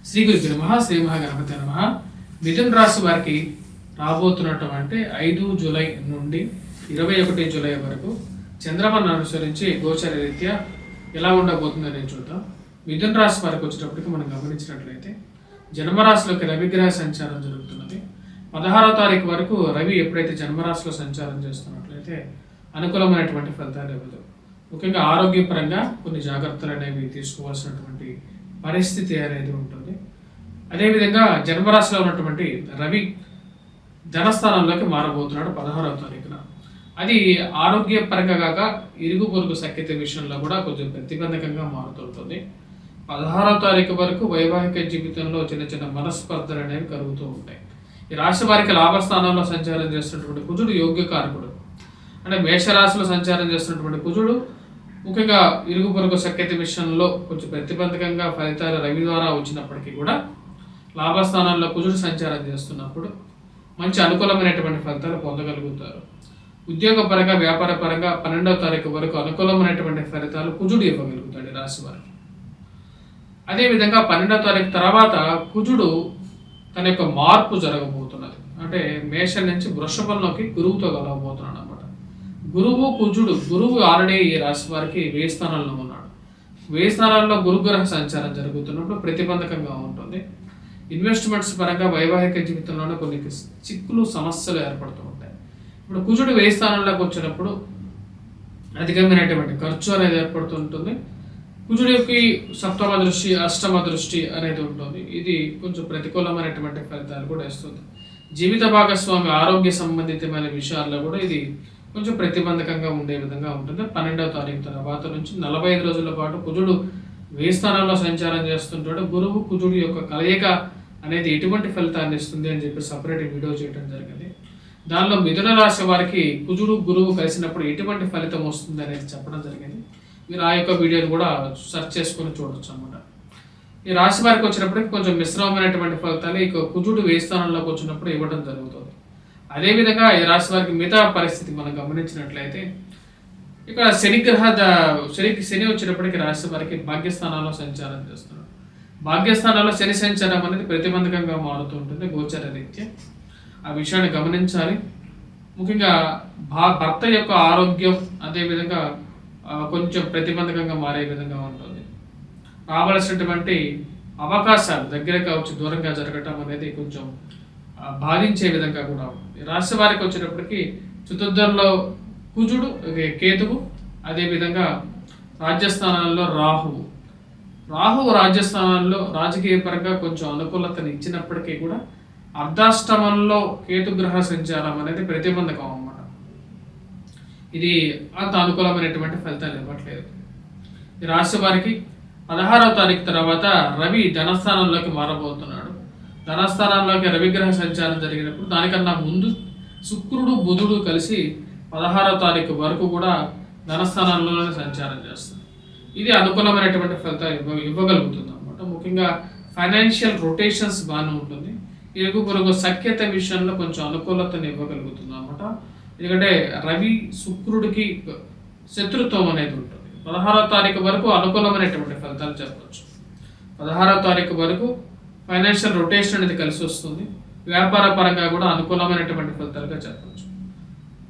శ్రీ గురుభ్యో నమః. శ్రీ మహాగణపతి నమః. మిథున రాశి వారికి రాబోతున్నటువంటి 5 జూలై నుండి 21 జూలై వరకు చంద్రమను అనుసరించి గోచర రీత్యా ఎలా ఉండబోతుందని చూద్దాం. మిథున రాశి వారికి వచ్చేటప్పటికి మనం గమనించినట్లయితే జన్మరాశిలోకి రవిగ్రహ సంచారం జరుగుతున్నది. 16వ తారీఖు వరకు రవి ఎప్పుడైతే జన్మరాశిలో సంచారం చేస్తున్నట్లయితే అనుకూలమైనటువంటి ఫలితాలు ఇవ్వదు. ముఖ్యంగా ఆరోగ్యపరంగా కొన్ని జాగ్రత్తలు అనేవి తీసుకోవాల్సినటువంటి పరిస్థితి అనేది ఉంటుంది. అదేవిధంగా జన్మరాశిలో ఉన్నటువంటి రవి ధనస్థానంలోకి మారబోతున్నాడు 16వ తారీఖున. అది ఆరోగ్యపరంగా కాక ఇరుగు పొరుగు సఖ్యత విషయంలో కూడా కొంచెం ప్రతిబంధకంగా మారుతుంటుంది. 16వ తారీఖు వరకు వైవాహిక జీవితంలో చిన్న చిన్న మనస్పర్ధలు అనేవి కలుగుతూ ఉంటాయి. ఈ రాశి వారికి లాభస్థానంలో సంచారం చేస్తున్నటువంటి కుజుడు యోగ్యకారకుడు. అంటే మేషరాశిలో సంచారం చేస్తున్నటువంటి కుజుడు ముఖ్యంగా ఇరుగు పొరుగు సఖ్యత విషయంలో కొంచెం ప్రతిబంధకంగా ఫలితాలు రవి ద్వారా వచ్చినప్పటికీ కూడా లాభస్థానాల్లో కుజుడు సంచారం చేస్తున్నప్పుడు మంచి అనుకూలమైనటువంటి ఫలితాలు పొందగలుగుతారు. ఉద్యోగపరంగా వ్యాపార పరంగా 12వ తారీఖు వరకు అనుకూలమైనటువంటి ఫలితాలు కుజుడు ఇవ్వగలుగుతాడు రాశి వారికి. అదేవిధంగా 12వ తారీఖు తర్వాత కుజుడు తన యొక్క మార్పు జరగబోతున్నది. అంటే మేషం నుంచి వృషభంలోకి గురువుతో కలవబోతున్నాడు అనమాట. గురువు ఆల్రెడీ ఈ రాశి వారికి 1000 స్థానాల్లో ఉన్నాడు. 1000 స్థానాల్లో గురుగ్రహ సంచారం జరుగుతున్నప్పుడు ప్రతిబంధకంగా ఉంటుంది. ఇన్వెస్ట్మెంట్స్ పరంగా వైవాహిక జీవితంలోనే కొన్ని చిక్కులు సమస్యలు ఏర్పడుతూ ఉంటాయి. ఇప్పుడు కుజుడు 1000 స్థానంలోకి వచ్చినప్పుడు అధికమైనటువంటి ఖర్చు అనేది ఏర్పడుతుంటుంది. కుజుడికి సప్తమ దృష్టి, అష్టమ దృష్టి అనేది ఉంటుంది. ఇది కొంచెం ప్రతికూలమైనటువంటి ఫలితాలు కూడా ఇస్తుంది. జీవిత భాగస్వామి ఆరోగ్య సంబంధితమైన విషయాల్లో కూడా ఇది కొంచెం ప్రతిబంధకంగా ఉండే విధంగా ఉంటుంది. 12వ తారీఖు తర్వాత నుంచి 45 రోజుల పాటు కుజుడు 1000 స్థానాల్లో సంచారం చేస్తుంటాడు. గురువు కుజుడు యొక్క కలయిక అనేది ఎటువంటి ఫలితాన్ని ఇస్తుంది అని చెప్పి సపరేట్ వీడియో చేయడం జరిగింది. దానిలో మిథున రాశి వారికి కుజుడు గురువు కలిసినప్పుడు ఎటువంటి ఫలితం వస్తుంది అనేది చెప్పడం జరిగింది. మీరు ఆ యొక్క వీడియోని కూడా సెర్చ్ చేసుకొని చూడొచ్చు అన్నమాట. ఈ రాశి వారికి వచ్చినప్పటికీ కొంచెం మిశ్రమమైనటువంటి ఫలితాలు ఇక కుజుడు 1000 స్థానంలోకి వచ్చినప్పుడు ఇవ్వడం జరుగుతుంది. అదేవిధంగా ఈ రాశి వారికి మిగతా పరిస్థితి మనం గమనించినట్లయితే ఇక్కడ శని వచ్చినప్పటికీ రాశి వారికి భాగ్యస్థానాల్లో సంచారం చేస్తున్నాడు. భాగ్యస్థానాల్లో శని సంచారం అనేది ప్రతిబంధకంగా మారుతూ ఉంటుంది గోచర రీత్యా. ఆ విషయాన్ని గమనించాలి. ముఖ్యంగా భర్త యొక్క ఆరోగ్యం అదేవిధంగా కొంచెం ప్రతిబంధకంగా మారే విధంగా ఉంటుంది. రావాల్సినటువంటి అవకాశాలు దగ్గరగా వచ్చి దూరంగా జరగటం అనేది కొంచెం బాధించే విధంగా కూడా ఉంటుంది. రాశి వారికి వచ్చినప్పటికీ చతుర్థంలో కుజుడు, కేతువు, అదేవిధంగా రాజ్యస్థానాల్లో రాహువు రాజ్యస్థానాల్లో రాజకీయ పరంగా కొంచెం అనుకూలతను ఇచ్చినప్పటికీ కూడా అర్ధాష్టమంలో కేతుగ్రహ సంచారం అనేది ప్రతిబంధకం అన్నమాట. ఇది అంత అనుకూలమైనటువంటి ఫలితాలు ఇవ్వట్లేదు. ఈ రాశి వారికి 16వ తారీఖు తర్వాత రవి ధనస్థానంలోకి మారబోతున్నాడు. ధనస్థానంలోకి రవిగ్రహ సంచారం జరిగినప్పుడు దానికన్నా ముందు శుక్రుడు బుధుడు కలిసి 16వ తారీఖు వరకు కూడా ధనస్థానంలోనే సంచారం చేస్తుంది. ఇది అనుకూలమైనటువంటి ఫలితాలు ఇవ్వగలుగుతుంది అనమాట. ముఖ్యంగా ఫైనాన్షియల్ రొటేషన్స్ బాగానే ఉంటుంది. ఇరుగు పొరుగు సఖ్యత విషయంలో కొంచెం అనుకూలతను ఇవ్వగలుగుతుంది అనమాట. ఎందుకంటే రవి శుక్రుడికి శత్రుత్వం అనేది ఉంటుంది. 16వ తారీఖు వరకు అనుకూలమైనటువంటి ఫలితాలు చెప్పవచ్చు. 16వ తారీఖు వరకు ఫైనాన్షియల్ రొటేషన్ అనేది కలిసి వస్తుంది. వ్యాపార పరంగా కూడా అనుకూలమైనటువంటి ఫలితాలుగా చెప్పవచ్చు.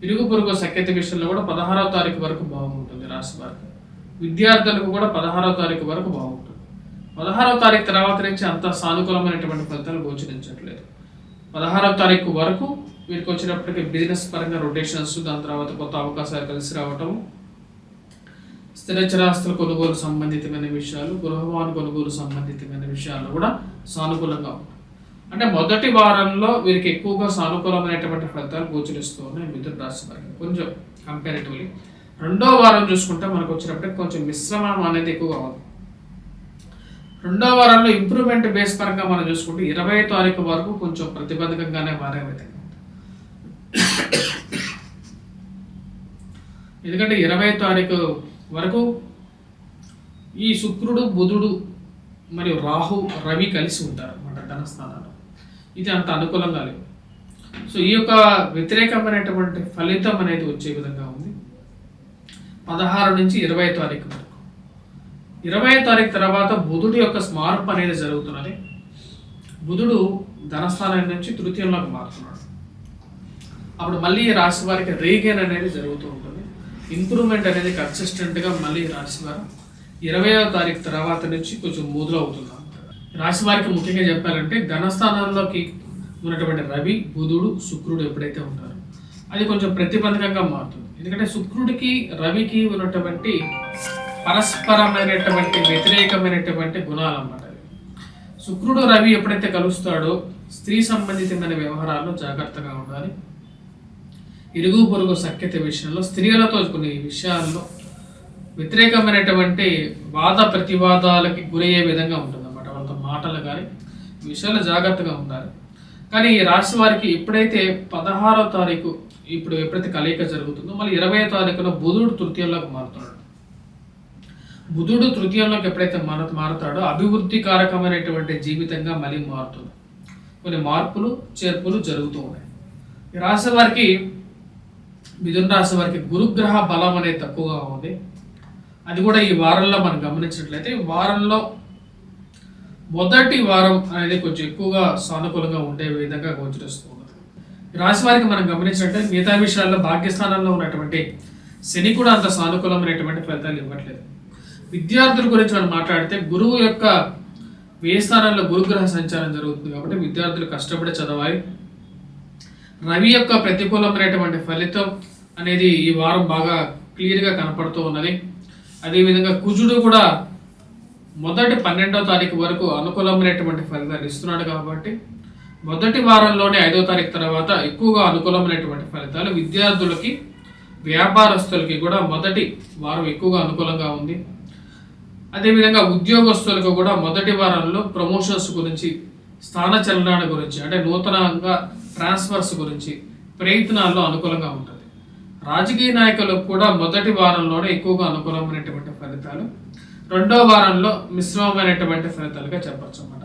ఇరుగు పొరుగు సఖ్యత విషయంలో కూడా 16వ తారీఖు వరకు బాగుంటుంది రాశి వారికి. విద్యార్థులకు కూడా 16వ తారీఖు వరకు బాగుంటుంది. 16వ తారీఖు తర్వాత నుంచి అంత సానుకూలమైనటువంటి ఫలితాలు గోచరించట్లేదు. 16వ తారీఖు వరకు వీరికి వచ్చినప్పటికీ బిజినెస్ పరంగా రొటేషన్స్, దాని తర్వాత కొత్త అవకాశాలు కలిసి రావటం, స్థిరచరాస్తుల కొనుగోలు సంబంధితమైన విషయాలు, గృహవాహన కొనుగోలు సంబంధితమైన విషయాల్లో కూడా సానుకూలంగా ఉంటుంది. అంటే మొదటి వారంలో వీరికి ఎక్కువగా సానుకూలమైనటువంటి ఫలితాలు గోచరిస్తూ ఉన్నాయి మిథున రాశి వారికి కొంచెం కంపారిటివ్లీ. 2వ వారం చూసుకుంటే మనకు వచ్చినప్పటికీ కొంచెం మిశ్రమం అనేది ఎక్కువగా ఉంది. 2వ వారంలో ఇంప్రూవ్మెంట్ బేస్ పరంగా మనం చూసుకుంటే 20వ తారీఖు వరకు కొంచెం ప్రతిబంధకంగానే మారే విధంగా. ఎందుకంటే 20వ తారీఖు వరకు ఈ శుక్రుడు బుధుడు మరియు రవి కలిసి ఉంటారు అన్నమాట ధనస్థానాలు. ఇది అంత అనుకూలంగా లేదు. సో ఈ యొక్క వ్యతిరేకమైనటువంటి ఫలితం అనేది వచ్చే విధంగా ఉంది 16 నుంచి 20వ తారీఖు వరకు. 20వ తారీఖు తర్వాత బుధుడి యొక్క మార్పు అనేది జరుగుతున్నది. బుధుడు ధనస్థానం నుంచి తృతీయంలోకి మారుతున్నాడు. అప్పుడు మళ్ళీ ఈ రాశి వారికి రీగెయిన్ అనేది జరుగుతూ ఉంటుంది. ఇంప్రూవ్మెంట్ అనేది కన్సిస్టెంట్గా మళ్ళీ రాశి వారు 20వ తారీఖు తర్వాత నుంచి కొంచెం మొదలవుతుంది. రాశి వారికి ముఖ్యంగా చెప్పాలంటే ధనస్థానాల్లోకి ఉన్నటువంటి రవి, బుధుడు, శుక్రుడు ఎప్పుడైతే ఉంటారో అది కొంచెం ప్రతిబంధకంగా మారుతుంది. ఎందుకంటే శుక్రుడికి రవికి ఉన్నటువంటి పరస్పరమైనటువంటి వ్యతిరేకమైనటువంటి గుణాలు అన్నమాట. శుక్రుడు రవి ఎప్పుడైతే కలుస్తాడో స్త్రీ సంబంధితమైన వ్యవహారాల్లో జాగ్రత్తగా ఉండాలి. ఇరుగు పొరుగు సఖ్యత విషయంలో, స్త్రీలతో కొన్ని విషయాల్లో వ్యతిరేకమైనటువంటి వాద ప్రతివాదాలకి గురయ్యే విధంగా ఉంటుంది అన్నమాట. వాళ్ళతో మాటలు కానీ ఈ విషయాల్లో జాగ్రత్తగా ఉండాలి. కానీ ఈ రాశి వారికి ఎప్పుడైతే 16వ తారీఖు ఇప్పుడు ఎప్పుడైతే కలయిక జరుగుతుందో మళ్ళీ 20వ తారీఖున బుధుడు తృతీయంలోకి మారుతున్నాడు. బుధుడు తృతీయంలోకి ఎప్పుడైతే మారుతాడో అభివృద్ధి కారకమైనటువంటి జీవితంగా మళ్ళీ మారుతుంది. కొన్ని మార్పులు చేర్పులు జరుగుతూ ఉన్నాయి. ఈ రాశి వారికి, మిథున రాశి వారికి గురుగ్రహ బలం అనేది తక్కువగా ఉంది. అది కూడా ఈ వారంలో మనం గమనించినట్లయితే వారంలో మొదటి వారం అనేది కొంచెం ఎక్కువగా సానుకూలంగా ఉండే విధంగా గోచరిస్తూ ఉన్నది. రాశి వారికి మనం గమనించినట్లయితే మిగతా విషయాల్లో భాగ్యస్థానంలో ఉన్నటువంటి శని కూడా అంత సానుకూలమైనటువంటి ఫలితాలు ఇవ్వట్లేదు. విద్యార్థుల గురించి మనం మాట్లాడితే గురువు యొక్క వ్యయ స్థానంలో గురుగ్రహ సంచారం జరుగుతుంది కాబట్టి విద్యార్థులు కష్టపడి చదవాలి. రవి యొక్క ప్రతికూలమైనటువంటి ఫలితం అనేది ఈ వారం బాగా క్లియర్గా కనపడుతూ ఉన్నది. అదేవిధంగా కుజుడు కూడా మొదటి 12వ తారీఖు వరకు అనుకూలమైనటువంటి ఫలితాలు ఇస్తున్నాడు కాబట్టి మొదటి వారంలోనే 5వ తారీఖు తర్వాత ఎక్కువగా అనుకూలమైనటువంటి ఫలితాలు విద్యార్థులకి, వ్యాపారస్తులకి కూడా మొదటి వారం ఎక్కువగా అనుకూలంగా ఉంది. అదేవిధంగా ఉద్యోగస్తులకు కూడా మొదటి వారంలో ప్రమోషన్స్ గురించి, స్థాన చలనాల గురించి, అంటే నూతనంగా ట్రాన్స్ఫర్స్ గురించి ప్రయత్నాల్లో అనుకూలంగా ఉంటుంది. రాజకీయ నాయకులకు కూడా మొదటి వారంలోనే ఎక్కువగా అనుకూలమైనటువంటి ఫలితాలు, రెండో వారంలో మిశ్రమమైనటువంటి ఫలితాలుగా చెప్పచ్చు అన్నమాట.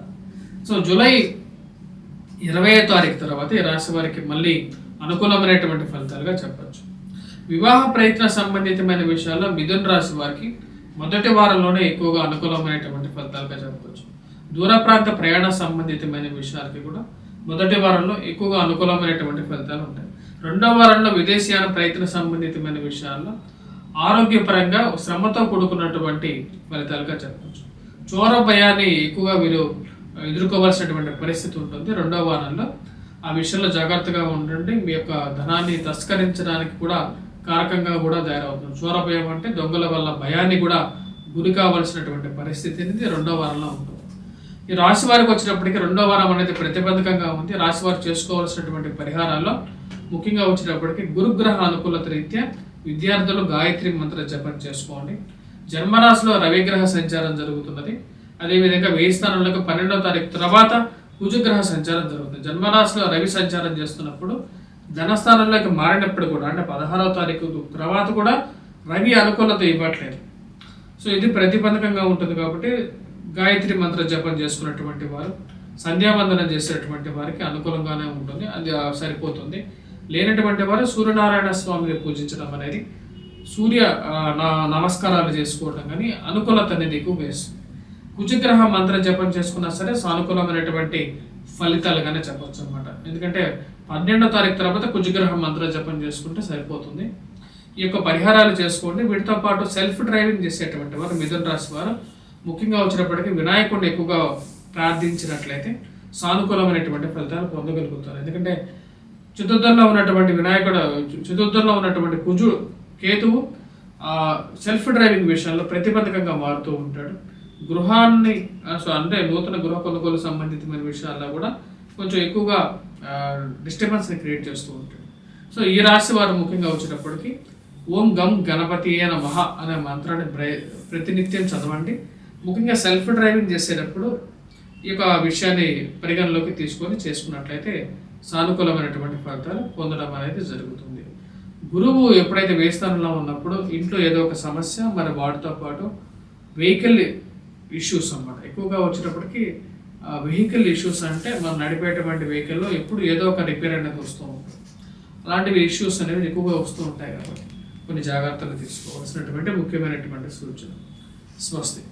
సో జూలై 20వ తారీఖు తర్వాత ఈ రాశి వారికి మళ్ళీ అనుకూలమైనటువంటి ఫలితాలుగా చెప్పచ్చు. వివాహ ప్రయత్న సంబంధితమైన విషయాల్లో మిథున రాశి వారికి మొదటి వారంలోనే ఎక్కువగా అనుకూలమైనటువంటి ఫలితాలుగా చెప్పవచ్చు. దూర ప్రాంత ప్రయాణ సంబంధితమైన విషయాలకి కూడా మొదటి వారంలో ఎక్కువగా అనుకూలమైనటువంటి ఫలితాలు ఉంటాయి. రెండో వారంలో విదేశీయాన ప్రయత్న సంబంధితమైన విషయాల్లో ఆరోగ్యపరంగా శ్రమతో కూడుకున్నటువంటి ఫలితాలుగా చెప్పవచ్చు. చోర భయాన్ని ఎక్కువగా వీరు ఎదుర్కోవాల్సినటువంటి పరిస్థితి ఉంటుంది. రెండో వారంలో ఆ విషయంలో జాగ్రత్తగా ఉండండి. మీ యొక్క ధనాన్ని తస్కరించడానికి కూడా కారకంగా కూడా తయారవుతుంది. చోర భయం అంటే దొంగల వల్ల భయాన్ని కూడా గురి కావాల్సినటువంటి పరిస్థితి అనేది రెండో వారంలో ఉంటుంది. ఈ రాశి వారికి వచ్చినప్పటికీ రెండో వారం అనేది ప్రతిబంధకంగా ఉంది. రాశి వారు చేసుకోవాల్సినటువంటి పరిహారాల్లో ముఖ్యంగా వచ్చినప్పటికీ గురుగ్రహ అనుకూలత రీత్యా విద్యార్థులు గాయత్రి మంత్ర జపం చేసుకోండి. జన్మరాశిలో రవిగ్రహ సంచారం జరుగుతున్నది. అదేవిధంగా వ్యయ స్థానంలోకి 12వ తారీఖు తర్వాత కుజగ్రహ సంచారం జరుగుతుంది. జన్మరాశిలో రవి సంచారం చేస్తున్నప్పుడు ధనస్థానంలోకి మారినప్పుడు కూడా, అంటే 16వ తారీఖు తర్వాత కూడా రవి అనుకూలత ఇవ్వట్లేదు. సో ఇది ప్రతిబంధకంగా ఉంటుంది కాబట్టి గాయత్రి మంత్ర జపం చేసుకున్నటువంటి వారు, సంధ్యావందనం చేసేటువంటి వారికి అనుకూలంగానే ఉంటుంది, అది సరిపోతుంది. లేనటువంటి వారు సూర్యనారాయణ స్వామిని పూజించడం అనేది, సూర్య నమస్కారాలు చేసుకోవడం కానీ అనుకూలత అనేది ఎక్కువ వేస్తుంది. కుజగ్రహ మంత్ర జపం చేసుకున్నా సరే సానుకూలమైనటువంటి ఫలితాలుగానే చెప్పవచ్చు అనమాట. ఎందుకంటే 12వ తారీఖు తర్వాత కుజగ్రహ మంత్ర జపం చేసుకుంటే సరిపోతుంది. ఈ యొక్క పరిహారాలు చేసుకోండి. వీటితో పాటు సెల్ఫ్ డ్రైవింగ్ చేసేటువంటి వారు మిథున రాశి వారు ముఖ్యంగా వచ్చినప్పటికీ వినాయకుడిని ఎక్కువగా ప్రార్థించినట్లయితే సానుకూలమైనటువంటి ఫలితాలు పొందగలుగుతారు. ఎందుకంటే చతుర్థంలో ఉన్నటువంటి కుజుడు, కేతువు సెల్ఫ్ డ్రైవింగ్ విషయంలో ప్రతిబంధకంగా మారుతూ ఉంటాడు. గృహాన్ని అంటే నూతన గృహ కొనుగోలు సంబంధితమైన విషయాల్లో కూడా కొంచెం ఎక్కువగా డిస్టర్బెన్స్ని క్రియేట్ చేస్తూ ఉంటాడు. సో ఈ రాశి వారు ముఖ్యంగా వచ్చేటప్పటికి ఓం గం గణపతియే నమః అనే మంత్రాన్ని ప్రతినిత్యం చదవండి. ముఖ్యంగా సెల్ఫ్ డ్రైవింగ్ చేసేటప్పుడు ఈ యొక్క విషయాన్ని పరిగణలోకి తీసుకొని చేసుకున్నట్లయితే సానుకూలమైనటువంటి ఫలితాలు పొందడం అనేది జరుగుతుంది. గురువు ఎప్పుడైతే వ్యయస్థానంలో ఉన్నప్పుడు ఇంట్లో ఏదో ఒక సమస్య, మరి వాటితో పాటు వెహికల్ ఇష్యూస్ అన్నమాట ఎక్కువగా వచ్చేటప్పటికి. వెహికల్ ఇష్యూస్ అంటే మనం నడిపేటువంటి వెహికల్లో ఎప్పుడు ఏదో ఒక రిపేర్ అనేది వస్తూ ఉంటుంది. అలాంటివి ఇష్యూస్ అనేవి ఎక్కువగా వస్తూ ఉంటాయి కాబట్టి కొన్ని జాగ్రత్తలు తీసుకోవాల్సినటువంటి ముఖ్యమైనటువంటి సూచన. స్వస్తి.